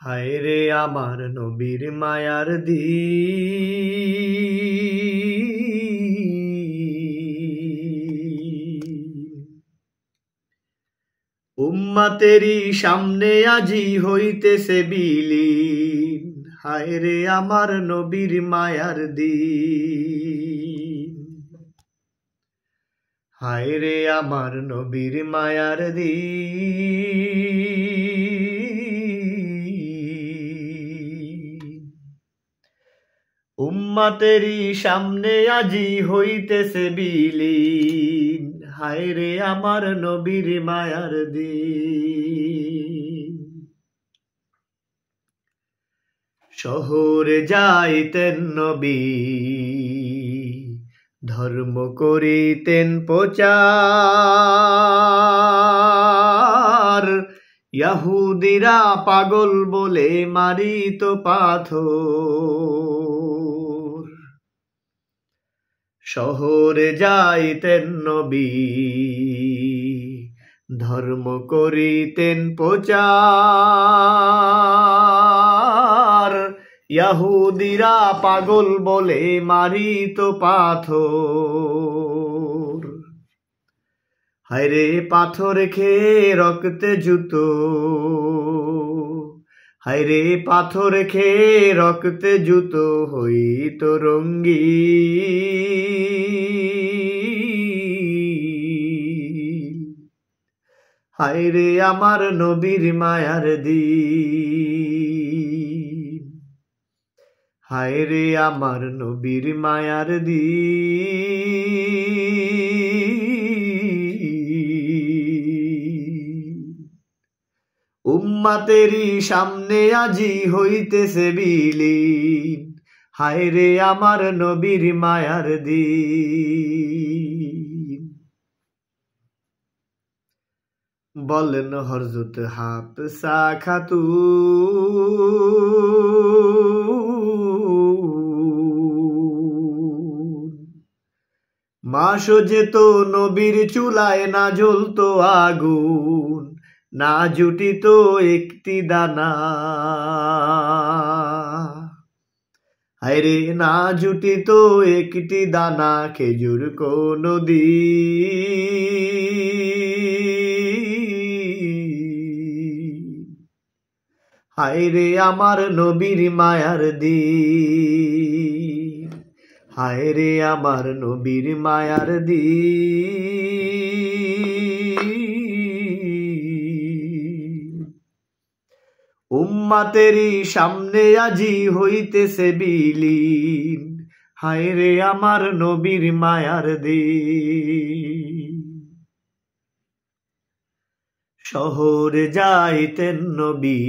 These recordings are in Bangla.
হায় রে আমার নবীর মায়ার দিন, উম্মতেরই সামনে আজি হইতেছে বিলীন। হায় রে আমার নবীর মায়ার দিন, হায় রে আমার নবীর মায়ার দিন, উম্মতেরই সামনে আজি হইতেছে বিলীন। হায় রে আমার নবীর মায়ার দিন। শহরে যাইতেন নবী, ধর্ম করিতেন প্রচার, ইহুদিরা পাগল বলে মারিত পাথর। শহরে যাইতেন নবী, ধর্ম করিতেন প্রচার, ইহুদিরা পাগল বলে মারিত পাথর। হায়রে পাথর খেয়ে রক্তে জুতো, হায়রে পাথর খেয়ে রক্তে জুতো হইত রঙ্গিন। হায়রে আমার নবীর মায়ার দিন, হায়রে আমার নবীর মায়ার দিন, উম্মতেরই সামনে আজি হইতেছে বিলীন। হায়রে আমার নবীর মায়ার দিন। বলেন হযরত হাফসা খাতুন, মাস যেত নবীর চুলায় না জ্বলতো আগুন, না জুটিত একটি দানা। হায়রে না জুটিত একটি দানা খেজুর কোনদিন। হায়রে আমার নবীর মায়ার দিন, হায়রে আমার নবীর মায়ার দিন, উম্মতেরই সামনে আজি হইতেছে বিলীন। হায়রে আমার নবীর মায়ার দিন। শহরে যাইতেন নবী,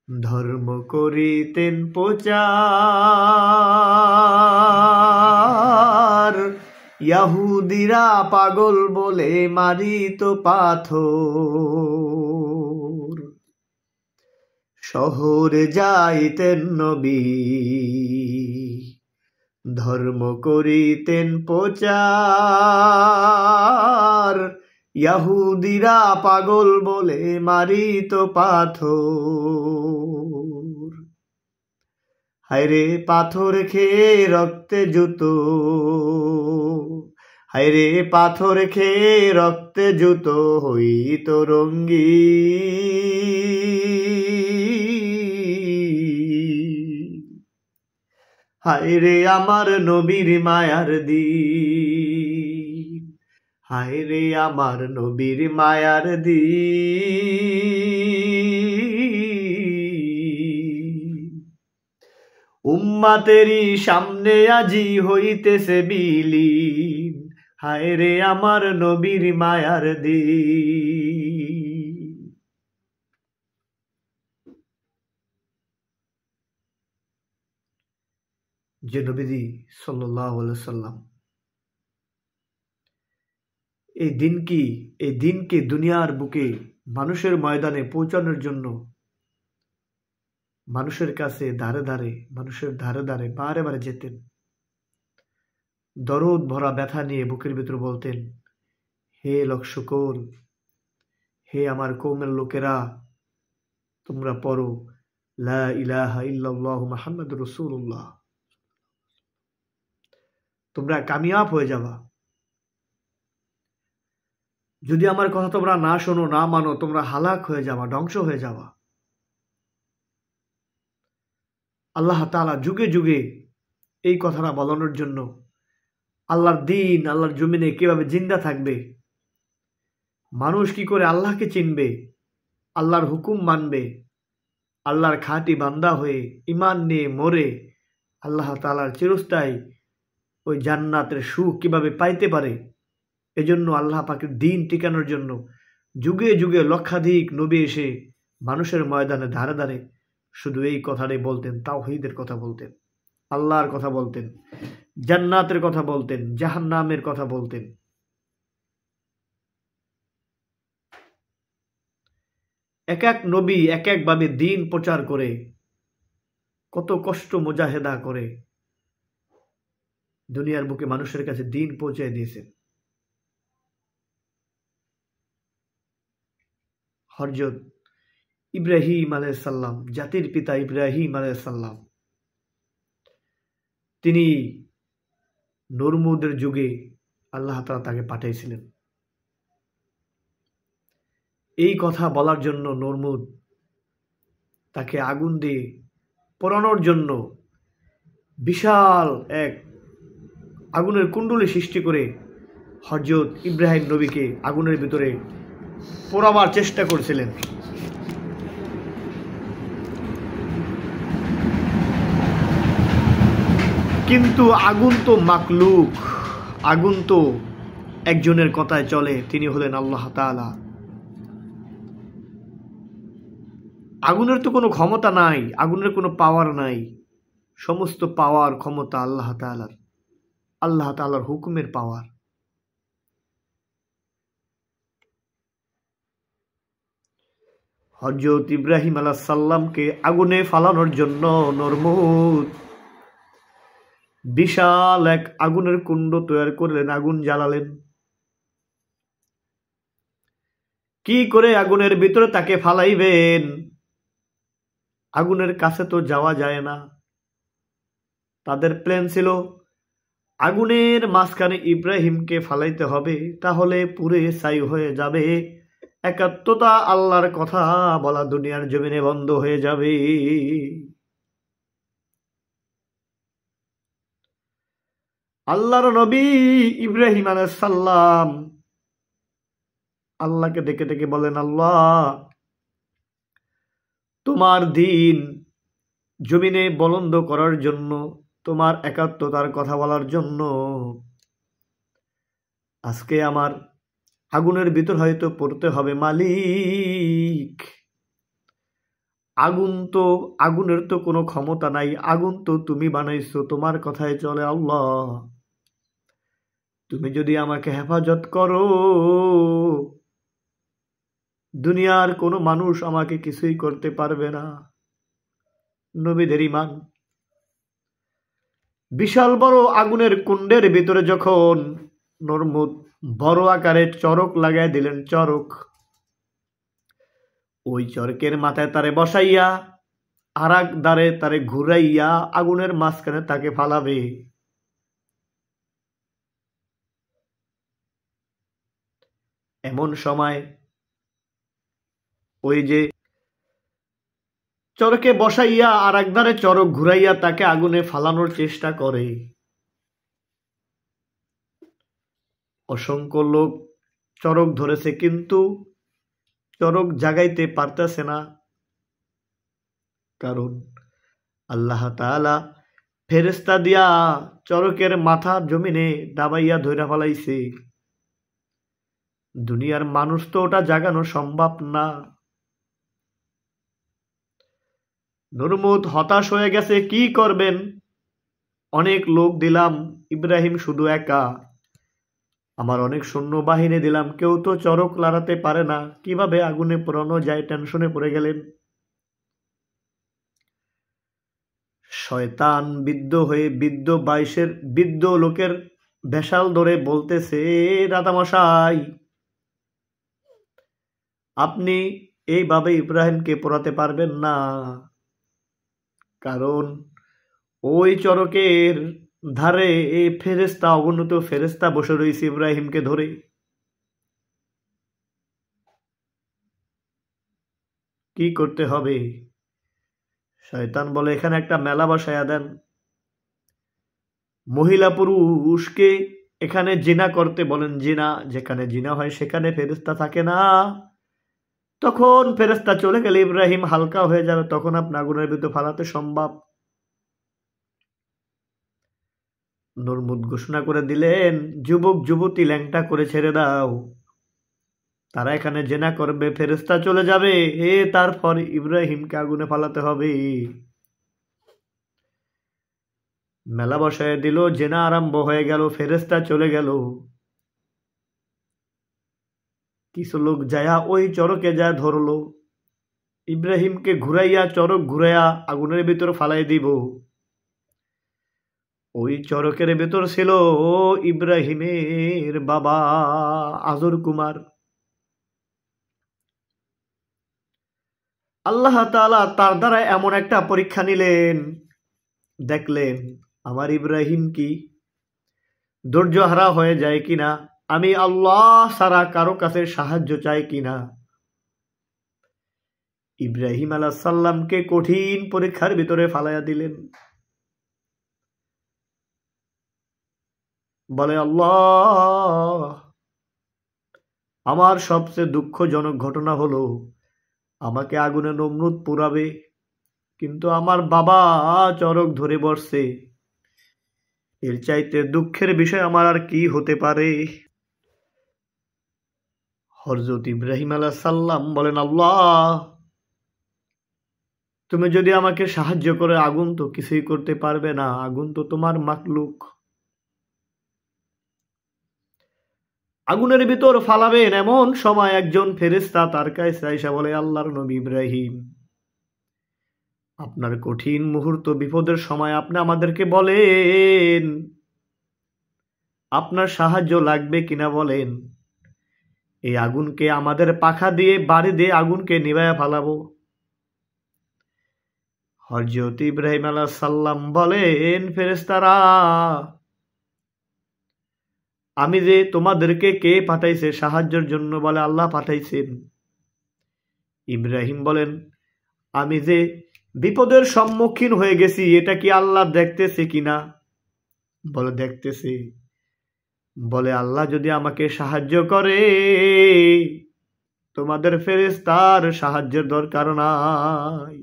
ধর্ম করিতেন প্রচার, ইহুদিরা পাগল বলে মারিত পাথর। শহরে যাইতেন নবী, ধর্ম করিতেন প্রচার, ইহুদিরা পাগল বলে মারিত পাথর। হায়রে পাথর খেয়ে রক্তে জুতো, হায়রে পাথর খেয়ে রক্তে জুতো হইত রঙ্গিন। হায়রে আমার নবীর মায়ার দিন, হায়রে আমার নবীর মায়ার দিন, উম্মতেরই সামনে আজি হইতেছে বিলীন। হায়রে আমার নবীর মায়ার দিন। যে নবীজি সাল্লাল্লাহু আলাইহি সাল্লাম এই দিনকে দুনিয়ার বুকে মানুষের ময়দানে পৌঁছানোর জন্য মানুষের কাছে মানুষের ধারে ধারে বারে বারে যেতেন। দরদ ভরা ব্যথা নিয়ে বুকের ভিতর বলতেন, হে লোক সকল, হে আমার কওমের লোকেরা, তোমরা পড়ো লা ইলাহা ইল্লাল্লাহু মুহাম্মাদুর রাসূলুল্লাহ, তোমরা কামিয়াব হয়ে যাবা। যদি আমার কথা তোমরা না শোনো, না মানো, তোমরা হালাক হয়ে যাবা, ধ্বংস হয়ে যাবা। আল্লাহ তাআলা যুগে যুগে এই কথাটা বলানোর জন্য, আল্লাহর দিন আল্লাহর জমিনে কিভাবে জিন্দা থাকবে, মানুষ কি করে আল্লাহকে চিনবে, আল্লাহর হুকুম মানবে, আল্লাহর খাঁটি বান্দা হয়ে ঈমান নিয়ে মরে আল্লাহ তাআলার চিরস্থায়ী ওই জান্নাতের সুখ কিভাবে পাইতে পারে, এজন্য আল্লাহ পাকের দিন টিকানোর জন্য যুগে যুগে লক্ষাধিক নবী এসে মানুষের ময়দানে ধারে ধারে শুধু এই কথাটাই বলতেন, তাওহীদের কথা বলতেন, আল্লাহর কথা বলতেন, জান্নাতের কথা বলতেন, জাহান্নামের কথা বলতেন। এক এক নবী এক একভাবে দিন প্রচার করে, কত কষ্ট মুজাহেদা করে দুনিয়ার বুকে মানুষের কাছে দিন পৌঁছে দিয়েছেন। হযরত ইব্রাহিম আলাইহিস সালাম, জাতির পিতা ইব্রাহিম আলাইহিস সালাম, তিনি নমরুদের যুগে আল্লাহ তাআলা তাকে পাঠিয়েছিলেন এই কথা বলার জন্য। নমরুদ তাকে আগুন দিয়ে পোড়ানোর জন্য বিশাল এক আগুনের কুণ্ডলী সৃষ্টি করে হযরত ইব্রাহিম নবীকে আগুনের ভিতরে পোড়াবার চেষ্টা করেছিলেন। কিন্তু আগুন তো মাকলুক, আগুন তো একজনের কথায় চলে, তিনি হলেন আল্লাহ তাআলা। আগুনের তো কোনো ক্ষমতা নাই, আগুনের কোনো পাওয়ার নাই, সমস্ত পাওয়ার ক্ষমতা আল্লাহ তাআলার, আল্লাহ তাআলার হুকুমের পাওয়ার। হযরত ইব্রাহিম আলাইহিস সালামকে আগুনে ফালানোর জন্য নমরুদ বিশাল এক আগুনের কুণ্ড তৈরি করলেন, আগুন জ্বালালেন। কি করে আগুনের ভিতরে তাকে ফালাইবেন? আগুনের কাছে তো যাওয়া যায় না। তাদের প্ল্যান ছিল আগুনের মাঝখানে ইব্রাহিমকে ফালাইতে হবে, তাহলে পুরে ছাই হয়ে যাবে, একাত্মতা আল্লাহর কথা বলা দুনিয়ার জমিনে বন্ধ হয়ে যাবে। আল্লাহর নবী ইব্রাহিম আলাইহিস সালাম আল্লাহকে ডেকে ডেকে বলেন, আল্লাহ, তোমার দিন জমিনে বলন্দ করার জন্য, তোমার একাত্মতার কথা বলার জন্য আজকে আমার আগুনের ভিতর হয়তো পড়তে হবে। মালিক, আগুনের তো কোনো ক্ষমতা নাই, আগুন তো তুমি বানাইছো, তোমার কথায় চলে। আল্লাহ, তুমি যদি আমাকে হেফাজত করো, দুনিয়ার কোনো মানুষ আমাকে কিছুই করতে পারবে না। নবীদের ঈমান। বিশাল বড় আগুনের কুণ্ডের ভিতরে যখন নমরুদ বড় আকারে চরক লাগাই দিলেন, চরক, ওই চরকের মাথায় তারে বসাইয়া আর এক দ্বারে তারে ঘুরাইয়া আগুনের মাঝখানে তাকে ফালাবে। এমন সময় ওই যে চরকে বসাইয়া আর এক ধারে চরক ঘুরাইয়া তাকে আগুনে ফালানোর চেষ্টা করে, অসংখ্য লোক চরক ধরেছে কিন্তু চরক জাগাইতে পারতেছে না, কারণ আল্লাহ তাআলা ফেরেশতা দিয়া চরকের মাথা জমিনে দাবাইয়া ধইরা ফেলাইছে। দুনিয়ার মানুষ তো ওটা জাগানো সম্ভব না। নমরুদ হতাশ হয়ে গেছে, কি করবেন? অনেক লোক দিলাম, ইব্রাহিম শুধু একা, আমার অনেক সৈন্যবাহিনী দিলাম, কেউ তো চরক লড়াতে পারে না, কিভাবে আগুনে পোড়ানো যায়? টেনশনে পড়ে গেলেন। শয়তান বিদ্ধ হয়ে বৃদ্ধ লোকের ভেসাল ধরে বলতেছে, রাজামশাই, আপনি এইভাবে ইব্রাহিমকে পোড়াতে পারবেন না, কারণ ওই চরকের ধারে এই ফেরেশতা, অগণিত ফেরেশতা বসে রয়েছে ইব্রাহিমকে ধরে। কি করতে হবে? শয়তান বলে, এখানে একটা মেলা বসায়া দেন, মহিলা পুরুষকে এখানে জিনা করতে বলেন। জিনা, যেখানে জিনা হয় সেখানে ফেরেশতা থাকে না। তখন ফেরেশতা চলে গেলে ইব্রাহিম হালকা হয়ে যাবে, তখন আপনি আগুনের ভিতর ফালাতে সম্ভব। নরমুদ ঘোষণা করে দিলেন, যুবক যুবতী ল্যাংটা করে ছেড়ে দাও, তারা এখানে জেনা করবে, ফেরেশতা চলে যাবে, তারপর ইব্রাহিমকে আগুনে ফালাতে হবে। মেলা বসায় দিল, জেনা আরম্ভ হয়ে গেল, ফেরেশতা চলে গেল। কিছু লোক যায়া ওই চরকে যা ধরলো, ইব্রাহিমকে ঘুরাইয়া, চরক ঘুরাইয়া আগুনের ভিতর ফালাই দিব। ওই চরকের ভেতর ছিল ইব্রাহিমের বাবা আজর কুমার। আল্লাহ তাআলা তার দ্বারা এমন একটা পরীক্ষা নিলেন, দেখলেন আমার ইব্রাহিম কি ধৈর্য হারা হয়ে যায় কিনা, আমি আল্লাহ ছাড়া কারো কাছে সাহায্য চাই কিনা। ইব্রাহিম আলাইহিস সালামকে কঠিন পরীক্ষার ভিতরে ফালাইয়া দিলেন। বলে, আল্লাহ, আমার সবচেয়ে দুঃখজনক ঘটনা হলো আমাকে আগুনে নমরুদ পোড়াবে, কিন্তু আমার বাবা চরক ধরে বসছে, এর চাইতে দুঃখের বিষয় আমার আর কি হতে পারে। হযরত ইব্রাহিম আলাইহিস সালাম বলেন, আল্লাহ, তুমি যদি আমাকে সাহায্য করে, আগুন তো কিছুই করতে পারবে না, আগুন তো তোমার মাখলুক। আগুনের ভিতর ফালাবেন এমন সময় একজন ফেরেশতা তার কাছে আইসা বলে, আল্লাহর নবী ইব্রাহিম, আপনার কঠিন মুহূর্ত, বিপদের সময় আপনি আমাদেরকে বলেন আপনার সাহায্য লাগবে কিনা, বলেন এই আগুনকে আমাদের পাখা দিয়ে, বাড়ি দিয়ে আগুনকে নিভাইয়া ফালাবো। হযরত ইব্রাহিম আলাইহিস সালাম বলেন, ফেরেশতারা, আমি যে তোমাদেরকে কে পাঠাইছে সাহায্যের জন্য? বলে, আল্লাহ পাঠাইছেন। ইব্রাহিম বলেন, আমি যে বিপদের সম্মুখীন হয়ে গেছি, এটা কি আল্লাহ দেখতেছে কিনা? বলে, দেখতেছে। বলে, আল্লাহ যদি আমাকে সাহায্য করে, তোমাদের ফেরেশতার সাহায্যের দরকার নাই।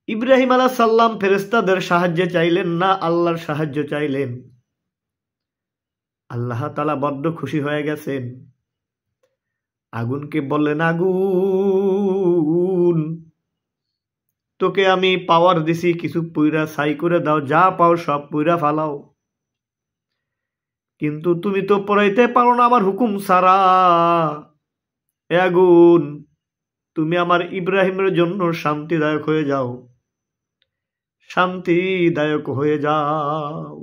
ইব্রাহিম আলাইহিস সালাম ফেরেশতাদের সাহায্য চাইলেন না, আল্লাহর সাহায্য চাইলেন। আল্লাহ তাআলা বড্ড খুশি হয়ে গেছেন। আগুনকে বললেন, আগুন, তোকে আমি পাওয়ার দিছি, কিছু পুইরা ছাই করে দাও, যা পাও সব পুইরা ফালাও, কিন্তু তুমি তো পড়াইতে পারো না আমার হুকুম ছাড়া। এ আগুন, তুমি আমার ইব্রাহিমের জন্য শান্তিদায়ক হয়ে যাও, শান্তিদায়ক হয়ে যাও।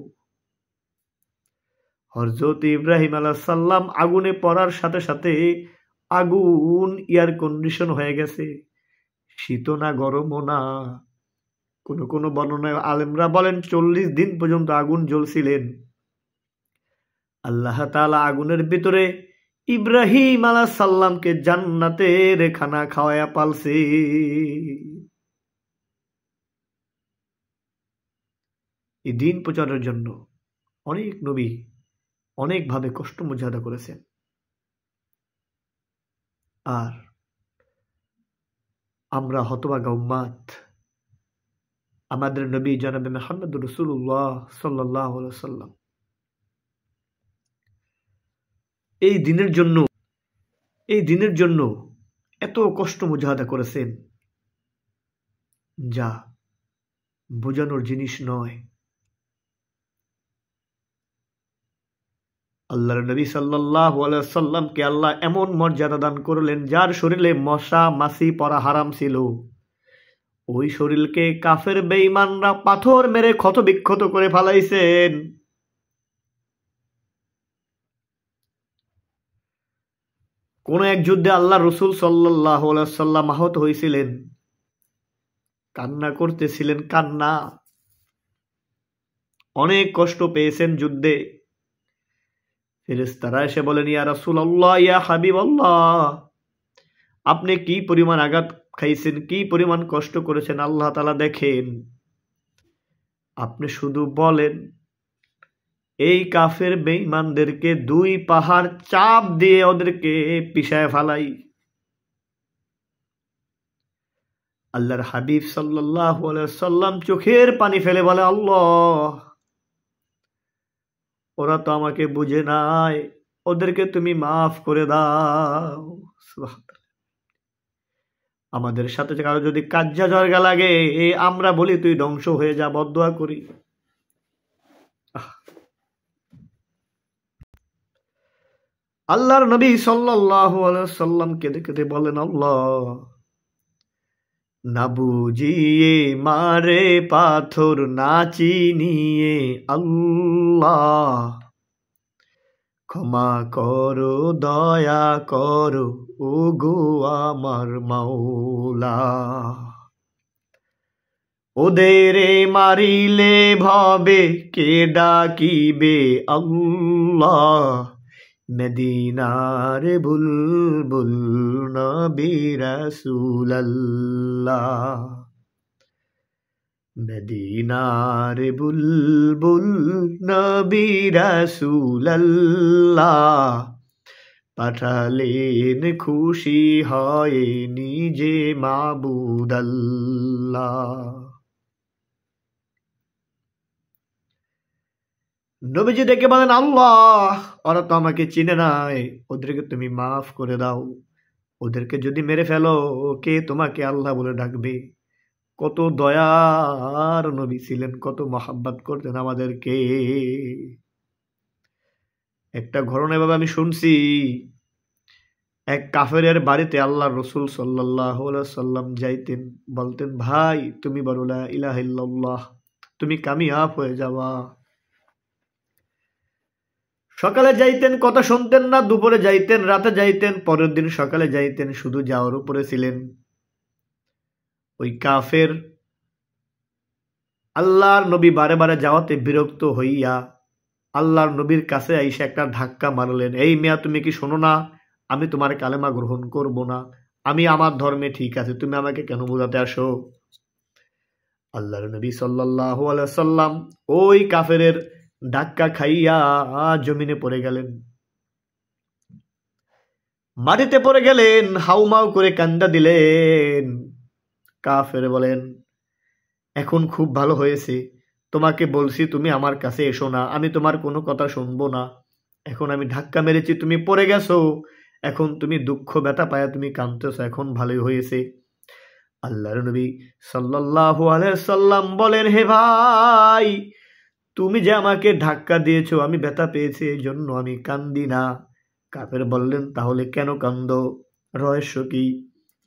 হযরত ইব্রাহিম আলাইহিস সালাম আগুনে পড়ার সাথে সাথে আগুন এয়ার কন্ডিশন হয়ে গেছে, শীত না গরমও না। কোন কোন বর্ণনায় আলেমরা বলেন 40 দিন পর্যন্ত আগুন জ্বলছিলেন। আল্লাহ তাআলা আগুনের ভিতরে ইব্রাহিম আলাইহিস সালামকে জান্নাতের খানা খাওয়ায়া পালছে। এই দিন প্রচারের জন্য অনেক নবী অনেকভাবে কষ্ট মুজাহাদা করেছেন। আর আমরা হতভাগা উম্মাত, আমাদের নবী জনাবে মুহাম্মদ রাসূলুল্লাহ সাল্লাল্লাহু আলাইহি ওয়াসাল্লাম এই দিনের জন্য এত কষ্ট মুজাহাদা করেছেন, যা বোঝানোর জিনিস নয়। আল্লাহর নবী সাল্লাল্লাহু আলাইহি ওয়াসাল্লামকে আল্লাহ এমন মর্যাদা দান করলেন, যার শরীরে মশা মাছি পড়া হারাম ছিল, ওই শরীরকে কাফের বেঈমানরা পাথর মেরে ক্ষত বিক্ষত করে ফেলাইছেন। কোন এক যুদ্ধে আল্লাহ রসুল সাল্লাল্লাহু আলাইহি ওয়াসাল্লাম আহত হয়েছিলেন, কান্না করতেছিলেন, কান্না, অনেক কষ্ট পেয়েছেন যুদ্ধে। ফেরেশতারা এসে বলেন, ইয়া রাসূলুল্লাহ, ইয়া হাবিবাল্লাহ, আপনি কি পরিমাণ আঘাত খাইছেন, কি পরিমাণ কষ্ট করেছেন আল্লাহ তাআলা দেখেন। আপনি শুধু বলেন, এই কাফের বেঈমানদেরকে 2 পাহাড় চাপ দিয়ে ওদেরকে পিষায় ফালাই। আল্লাহর হাবিব সাল্লাল্লাহু আলাইহি ওয়াসাল্লাম চোখের পানি ফেলে বলে, আল্লাহ, ওরা তো আমাকে বুঝে নাই, ওদেরকে তুমি মাফ করে দাও। সুবহানাল্লাহ। আমাদের সাথে কারো যদি কাজ্জা জর্গা লাগে, আমরা বলি তুই ধ্বংস হয়ে যা, বদদুয়া করি। আল্লাহর নবী সাল্লাল্লাহু আলাইহি ওয়াসাল্লাম কেঁদে কেঁদে বলেন, আল্লাহ, না বুঝিয়ে মারে পাথর, না চিনিয়ে আল্লাহ, ক্ষমা করো, দয়া করো, ও গো আমার মাওলা। ওদের মারিলে ভবে কে ডাকিবে আল্লাহ, মদিনার বুলবুল নবী রাসূলুল্লাহ, মদিনার বুলবুল নবী রাসূলুল্লাহ, পাঠালেন খুশি হয়ে নিজে মাবুদ আল্লাহ। নবীজি ডেকে বলেন, আল্লাহ, ওরা তো আমাকে চিনে নাই, ওদেরকে তুমি মাফ করে দাও। ওদেরকে যদি মেরে ফেলো, কে তোমাকে আল্লাহ বলে ডাকবে। কত দয়ার নবী ছিলেন, কত মহাব্বত করতেন আমাদেরকে। একটা ঘটনা এভাবে আমি শুনছি, এক কাফেরের বাড়িতে আল্লাহ রসুল সাল্লাল্লাহু আলাইহি সাল্লাম যাইতেন, বলতেন, ভাই তুমি বলো লা ইলাহা ইল্লাল্লাহ, তুমি কামিয়াব হয়ে যাওয়া। সকালে যাইতেন, কথা শুনতেন না, দুপুরে যাইতেন, রাতে যাইতেন, পরের দিন সকালে যাইতেন, শুধু যাওয়ার উপরে ছিলেন। ওই কাফের আল্লাহর নবী বারে বারে যাওয়াতে বিরক্ত হইয়া আল্লাহর নবীর কাছে আইসা একটা ধাক্কা মারলেন, এই মিয়া, তুমি কি শোনো না, আমি তোমার কালেমা গ্রহণ করব না, আমি আমার ধর্মে ঠিক আছে, তুমি আমাকে কেন বোঝাতে আসো। আল্লাহর নবী সাল্লাল্লাহু আলাইহি সাল্লাম ওই কাফেরের ধাক্কা খাইয়া জমিনে পড়ে গেলেন, মাটিতে পড়ে গেলেন, হাউমাউ করে কান্দা দিলেন। কাফের বলেন, এখন খুব ভালো হয়েছে, তোমাকে বলছি তুমি আমার কাছে এসো না, আমি তোমার কোনো কথা শুনবো না। এখন আমি ধাক্কা মেরেছি, তুমি পড়ে গেছো, এখন তুমি দুঃখ ব্যথা পায়া তুমি কাঁদতেছো, এখন ভালোই হয়েছে। আল্লাহর নবী সাল্লাল্লাহু আলাইহি সাল্লাম বলেন, হে ভাই, তুমি যে আমাকে ধাক্কা দিয়েছো, আমি ব্যথা পেয়েছি, এই জন্য আমি কান্দি না। কাফের বললেন, তাহলে কেন কান্দো, রহস্য কি?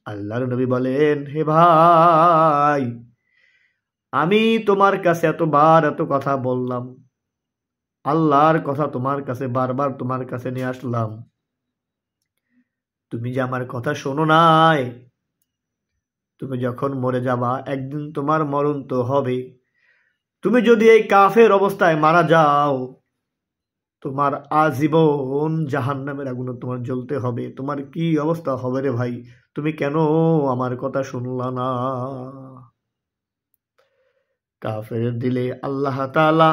আল্লাহর নবী বলেন, হে ভাই, আমি তোমার কাছে এতবার এত কথা বললাম, আল্লাহর কথা তোমার কাছে বারবার তোমার কাছে নিয়ে আসলাম, তুমি যে আমার কথা শোনো নাই। তুমি যখন মরে যাবা, একদিন তোমার মরণ তো হবে। তুমি যদি এই কাফের অবস্থায় মারা যাও, তোমার আজীবন জাহান্নামের আগুনে তোমার জ্বলতে হবে। তোমার কি অবস্থা হবে রে ভাই, তুমি কেন আমার কথা শুনলা না? কাফের দিলে আল্লাহ তাআলা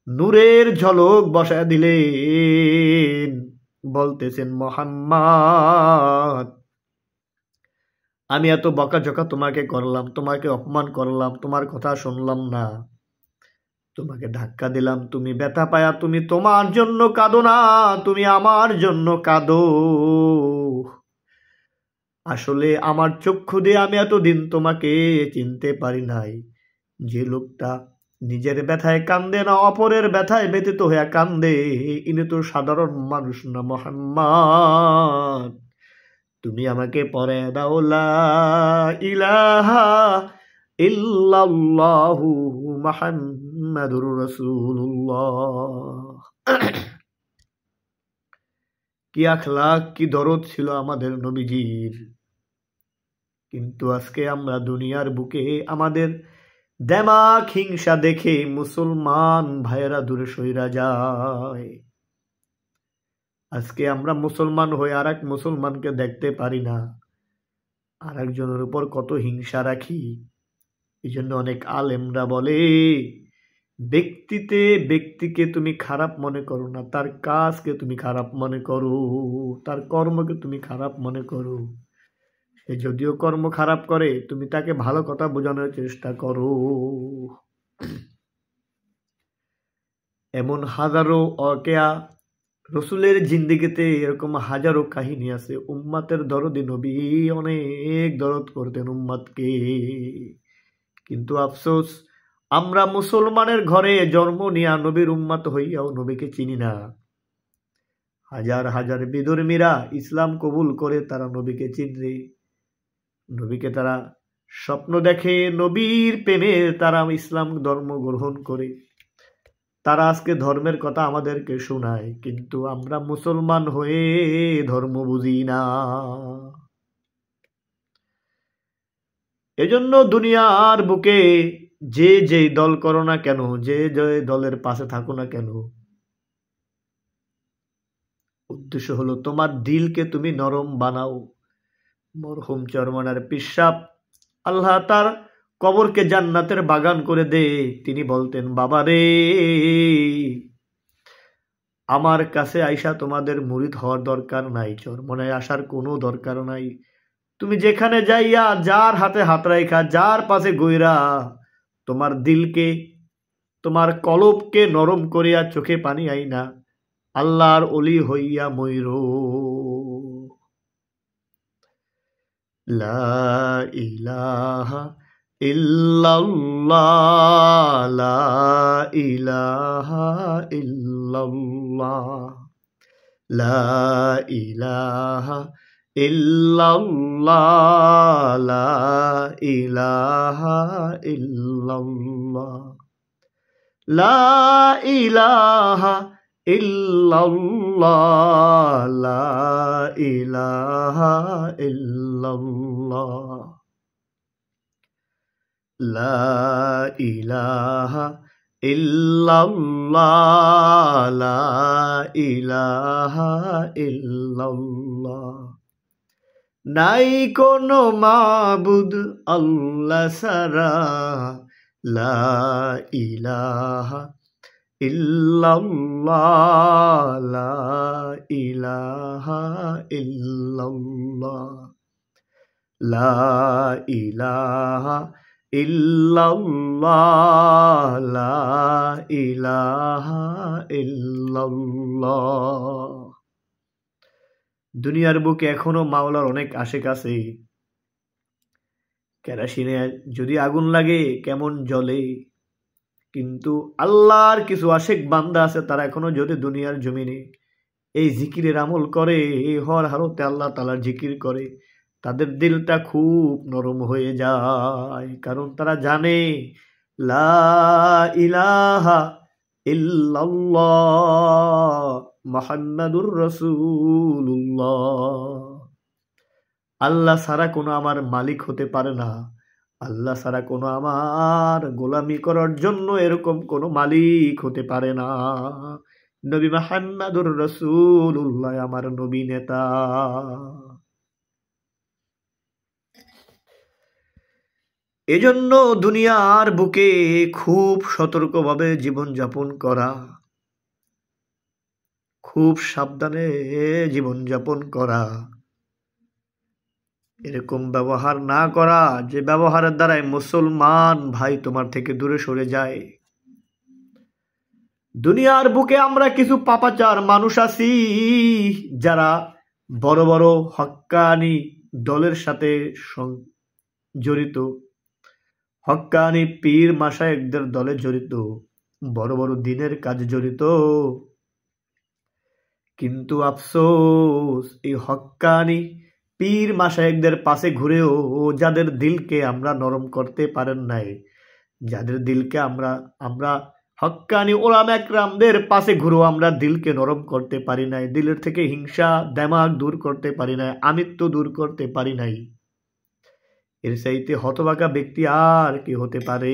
নূরের ঝলক বসায় দিলেন, বলতেছেন, মুহাম্মদ, আমি এত বকাঝকা তোমাকে করলাম, তোমাকে অপমান করলাম, তোমার কথা শুনলাম না, তোমাকে ধাক্কা দিলাম, তুমি ব্যথা পায়া তুমি তোমার জন্য কাঁদো না, তুমি আমার জন্য কাঁদো। আসলে আমার চক্ষু দিয়ে আমি এতদিন তোমাকে চিনতে পারি নাই। যে লোকটা নিজের ব্যথায় কান্দে না, অপরের ব্যথায় ব্যথিত হয়ে কান্দে, ইনি তো সাধারণ মানুষ না। মুহাম্মদ, তুমি আমাকে পরে দাও লা ইলাহা ইল্লাল্লাহু মুহাম্মাদুর রাসূলুল্লাহ। কি আখলাক, কি দরদ ছিল আমাদের নবীজির। কিন্তু আজকে আমরা দুনিয়ার বুকে আমাদের দেমাক হিংসা দেখে মুসলমান ভাইয়েরা দূরে সইরা যায়। আজকে আমরা মুসলমান হয়ে আর এক মুসলমানকে দেখতে পারি না, আর একজনের উপর কত হিংসা রাখি। এই জন্য অনেক আলেমরা বলে, ব্যক্তিকে তুমি খারাপ মনে করো না, তার কাজকে তুমি খারাপ মনে করো, তার কর্মকে তুমি খারাপ মনে করো। সে যদিও কর্ম খারাপ করে, তুমি তাকে ভালো কথা বোঝানোর চেষ্টা করো। এমন হাজারো অকেয়া রসুলের জিন্দিগিতে, এরকম হাজারো কাহিনী আছে। উম্মাতের দরদি নবী অনেক দরদ করতেন উম্মাতকে। কিন্তু আফসোস, আমরা মুসলমানের ঘরে জন্ম নিয়া নবীর উম্মাত হইয়াও নবীকে চিনি না। হাজার হাজার বিধর্মীরা ইসলাম কবুল করে তারা নবীকে চিনবে, নবীকে তারা স্বপ্ন দেখে, নবীর প্রেমে তারা ইসলাম ধর্ম গ্রহণ করে, তারা আজকে ধর্মের কথা আমাদেরকে শোনায়। কিন্তু আমরা মুসলমান হয়ে ধর্ম বুঝি না। এজন্য দুনিয়ার বুকে যে যেই দল করো না কেন, যে যে দলের পাশে থাকো না কেন, উদ্দেশ্য হলো তোমার দিলকে তুমি নরম বানাও। মরহুম চরমনার পিসাব, আল্লাহ তার কবরকে জান্নাতের বাগান করে দে, তিনি বলতেন, বাবা রে, আমার কাছে আইসা তোমাদের মুরিদ হওয়ার দরকার নাই, চরমনায় আসার কোনো দরকার নাই। তুমি যেখানে যাইয়া যার হাতে হাত রাইখা, যার পাশে গইরা তোমার দিলকে, তোমার কলবকে নরম করিয়া চোখে পানি আইনা আল্লাহর অলি হইয়া ময়ূর। লা ইলাহা ইল্লাল্লাহ, লা ইলাহা ইল্লাল্লাহ, লা ইলাহা ইল্লাল্লাহ, লা ইলাহা ইল্লাল্লাহ, লা ইলাহা ইল্লাল্লাহ, লা ইলাহা ইল্লাল্লাহ, লা ইলাহা ইল্লাল্লাহ, লা ইলাহা ইল্লাল্লাহ। নাই কোনো মাবুদ আল্লাহ ছাড়া, লা ইলাহা ইল্লাল্লাহ, লা ইলাহা ইল্লাল্লাহ, লা ইলাহা ইল্লাল্লাহ, লা ইলাহা ইল্লাল্লাহ। দুনিয়ার বুকে এখনো মাওলার অনেক আশেক আছে। কেরাসিনে যদি আগুন লাগে কেমন জ্বলে, কিন্তু আল্লাহর কিছু আশেক বান্দা আছে, তারা এখনো যদি দুনিয়ার জমিনে এই জিকিরের আমল করে, হর হারতে আল্লাহ তাআলার জিকির করে, তাদের দিলটা খুব নরম হয়ে যায়। কারণ তারা জানে লা ইলাহা ইল্লাল্লাহ মুহাম্মাদুর রাসূলুল্লাহ। আল্লাহ ছাড়া কোনো আমার মালিক হতে পারে না, আল্লাহ ছাড়া কোনো আমার গোলামি করার জন্য এরকম কোনো মালিক হতে পারে না। নবী মুহাম্মাদুর রাসূলুল্লাহ আমার নবী নেতা। এজন্য দুনিয়ার বুকে খুব সতর্কভাবে জীবনযাপন করা, খুব সাবধানে জীবনযাপন করা, এরকম ব্যবহার না করা যে ব্যবহারের দ্বারাই মুসলমান ভাই তোমার থেকে দূরে সরে যায়। দুনিয়ার বুকে আমরা কিছু পাপাচার মানুষ আছি, যারা বড় বড় হক্কানি দলের সাথে জড়িত, হক্কানি পীর মাশায়েখদের দলে জড়িত, বড় বড় দিনের কাজে জড়িত। কিন্তু আফসোস, এই হক্কানি পীর মাশায়েখদের পাশে ঘুরেও যাদের দিলকে আমরা নরম করতে পারেন নাই, যাদের দিলকে আমরা হক্কানি ওলামা একরামদের পাশে ঘুরো, আমরা দিলকে নরম করতে পারি নাই, দিলের থেকে হিংসা দেমাগ দূর করতে পারি নাই, আমিত্ব দূর করতে পারি নাই। এর চাইতে হতভাগা ব্যক্তি আর কি হতে পারে?